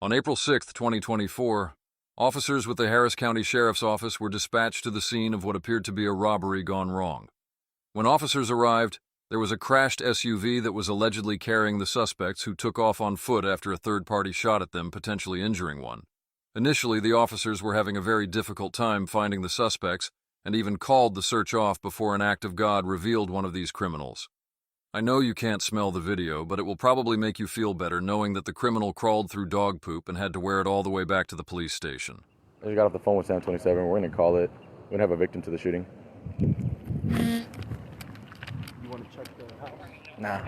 On April 6, 2024, officers with the Harris County Sheriff's Office were dispatched to the scene of what appeared to be a robbery gone wrong. When officers arrived, there was a crashed SUV that was allegedly carrying the suspects, who took off on foot after a third party shot at them, potentially injuring one. Initially, the officers were having a very difficult time finding the suspects and even called the search off before an act of God revealed one of these criminals. I know you can't smell the video, but it will probably make you feel better knowing that the criminal crawled through dog poop and had to wear it all the way back to the police station. I just got off the phone with Sam 27. We're going to call it. We're going to have a victim to the shooting. You want to check the house? Nah.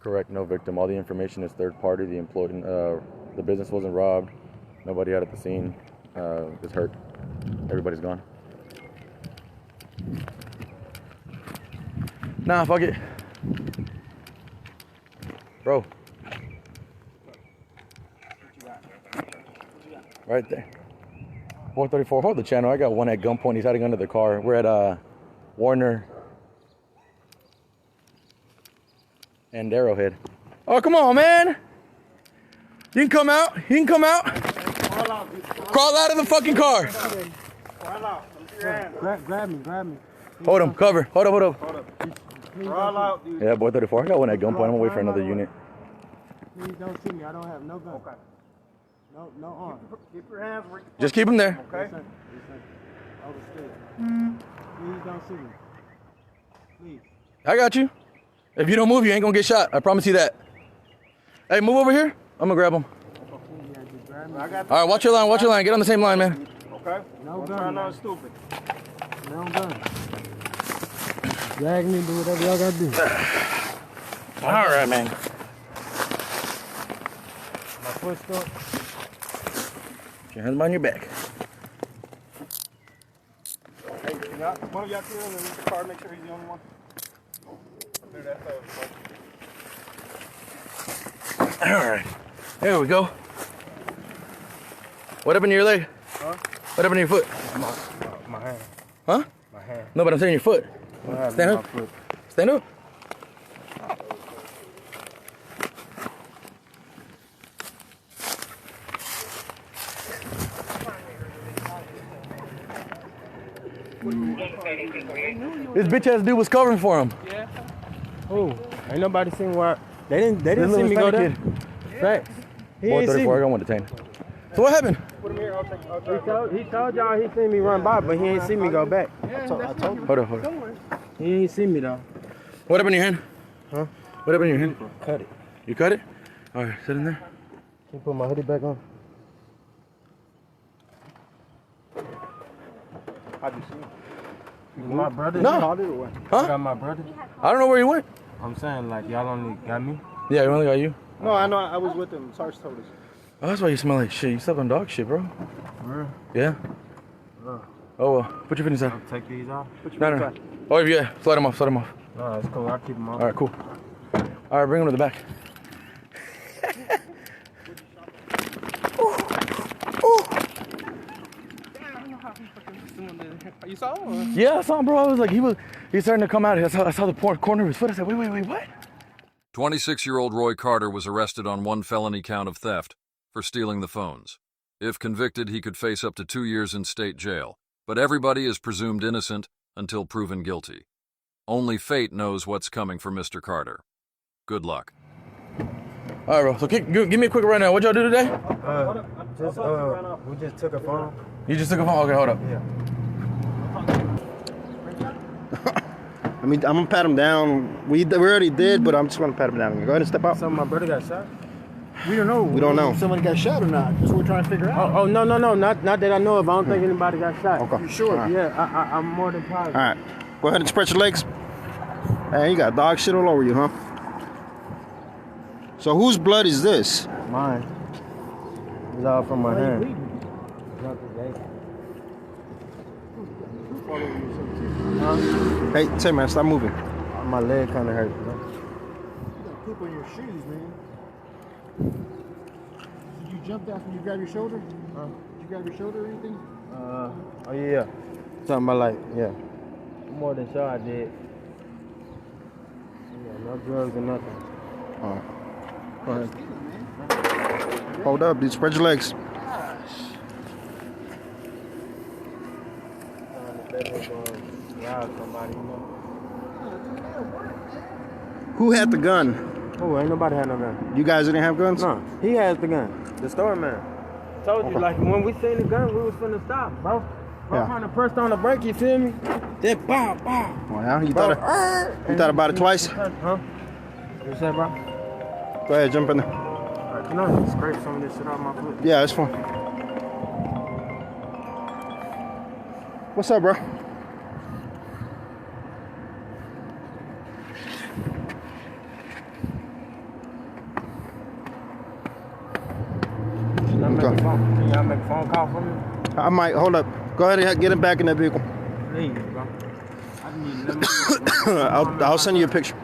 Correct, no victim. All the information is third party. The business wasn't robbed. Nobody out at the scene is hurt. Everybody's gone. Nah, fuck it. Bro. Right there. 434. Hold the channel. I got one at gunpoint. He's hiding under the car. We're at Warner and Arrowhead. Oh, come on, man. You can come out. You can come out. Crawl out of the fucking car. Crawl out. Grab me. Hold him. Cover. Hold up. Crawl out, dude. Yeah, boy 34. I got one at gunpoint. I'm gonna wait for another unit. Please don't see me. I don't have no gun. Okay. No arm. Keep your hands where you Just keep him there. Okay. Overstood. Please don't see me. Please. I got you. If you don't move, you ain't gonna get shot. I promise you that. Hey, move over here. I'm gonna grab him. All right, watch your line. Get on the same line, man. Okay. No gun. Not stupid. No gun. Drag me, do whatever y'all gotta do. All right, man. My foot stuck. Put your hands behind your back. Hey, one of y'all clear in the car, make sure he's the only one. Clear that fast, All right. There we go. What happened to your leg? Huh? What happened to your foot? My hand. Huh? My hand. No, but I'm saying your foot. Stand up. Stand up. This bitch ass dude was covering for him. Yeah. Oh, ain't nobody seen where they didn't see me go there. Facts. He ain't see me. I got one detained. So what happened? Put him here. He told y'all he seen me run by, but he ain't see me go back. I told you. Hold on. He ain't see me though. What happened to your hand? Huh? What happened to your hand? Cut it. You cut it? All right, sit in there. Can you put my hoodie back on? How'd you see him? My brother? No. You called it or what? Huh? You got my brother? I don't know where you went. I'm saying, like, y'all only got me? Yeah, we only got you. No, I know. I was with him. Sarge told us. Oh, that's why you smell like shit. You slept on dog shit, bro. For real? Yeah. Oh, well. Put your feet inside. I'll take these off? No. Oh, yeah. Slide them off. No, that's cool. I'll keep them on. All right, cool. All right, bring them to the back. You saw him? Yeah, I saw him, bro. I was like, he's starting to come out. I saw the corner of his foot. I said, wait, what? 26-year-old Roy Carter was arrested on one felony count of theft for stealing the phones. If convicted, he could face up to 2 years in state jail, but everybody is presumed innocent until proven guilty. Only fate knows what's coming for Mr. Carter. Good luck. All right, bro. So give me a quick rundown. What y'all do today? We just took a phone. You just took a phone? Okay, hold up. Yeah. I mean, I'm gonna pat him down. We already did, but I'm just gonna pat him down. Go ahead and step out. So my brother got shot? We don't know. We don't know if somebody got shot or not. That's what we're trying to figure out. Oh, no. Not that I know of. I don't think anybody got shot. Okay. You sure? Right. Yeah, I'm more than positive. All right. Go ahead and spread your legs. Hey, you got dog shit all over you, huh? So whose blood is this? Mine. It's all from my hand. Hey, say man, stop moving. My leg kind of hurt. You got poop on your shoes, man. Did you jump after you grab your shoulder? Did you grab your shoulder or anything? Oh yeah. Something about like, yeah. More than sure I did. Yeah, no drugs or nothing. All right. Go ahead. Hold up, dude. Spread your legs. Who had the gun? Oh, ain't nobody had no gun. You guys didn't have guns? No, he has the gun. The store man. Told you, like, when we seen the gun, we was finna stop, bro. Bro, kind of pressed on the brake, you feel me? Then, bow, bow. Well, you thought about it twice? Huh? What you say, bro? Go ahead, jump in there. Alright, can I scrape some of this shit off my foot? Yeah, it's fine. What's up, bro? Can y'all make a phone call for me? I might. Hold up. Go ahead and get him back in that vehicle. Please, bro. I need I'll send you a picture.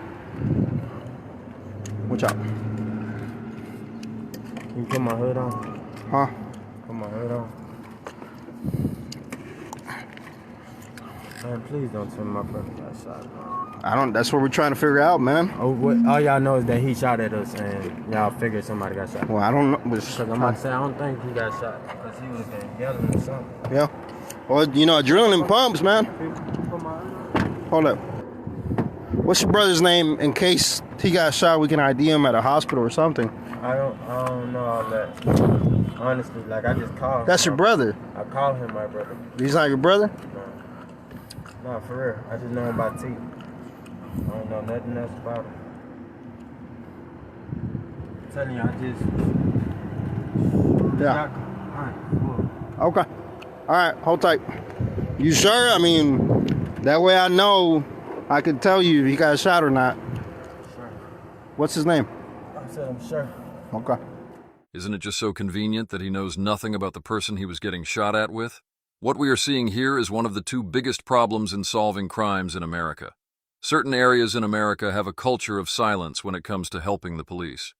Watch out. You put my hood on? Huh? Put my hood on. Man, please don't tell me my brother got shot, bro. I don't. That's what we're trying to figure out, man. Oh, what? All y'all know is that he shot at us, and y'all figured somebody got shot. Well, I don't know. Because I'm about to say, I don't think he got shot. Because he was yelling or something. Yeah. Well, you know, adrenaline pumps, man. Hold up. What's your brother's name in case he got shot? We can ID him at a hospital or something. I don't know all that. Honestly, like, I just called. That's your brother. I called him my brother. He's not your brother? No, for real. I just know him by teeth. I don't know nothing else about him. I'm telling you, I just... Yeah. Okay. All right, hold tight. You sure? I mean, that way I know I can tell you if he got shot or not. Sure. What's his name? I said I'm sure. Okay. Isn't it just so convenient that he knows nothing about the person he was getting shot at with? What we are seeing here is one of the two biggest problems in solving crimes in America. Certain areas in America have a culture of silence when it comes to helping the police.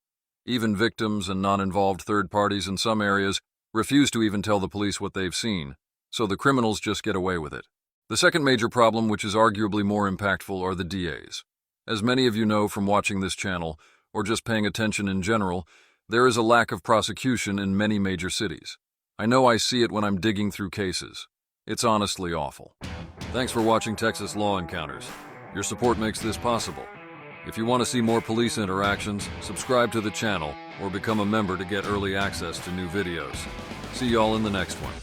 Even victims and non-involved third parties in some areas refuse to even tell the police what they've seen, so the criminals just get away with it. The second major problem, which is arguably more impactful, are the DAs. As many of you know from watching this channel, or just paying attention in general, there is a lack of prosecution in many major cities. I know I see it when I'm digging through cases. It's honestly awful. Thanks for watching Texas Law Encounters. Your support makes this possible. If you want to see more police interactions, subscribe to the channel or become a member to get early access to new videos. See y'all in the next one.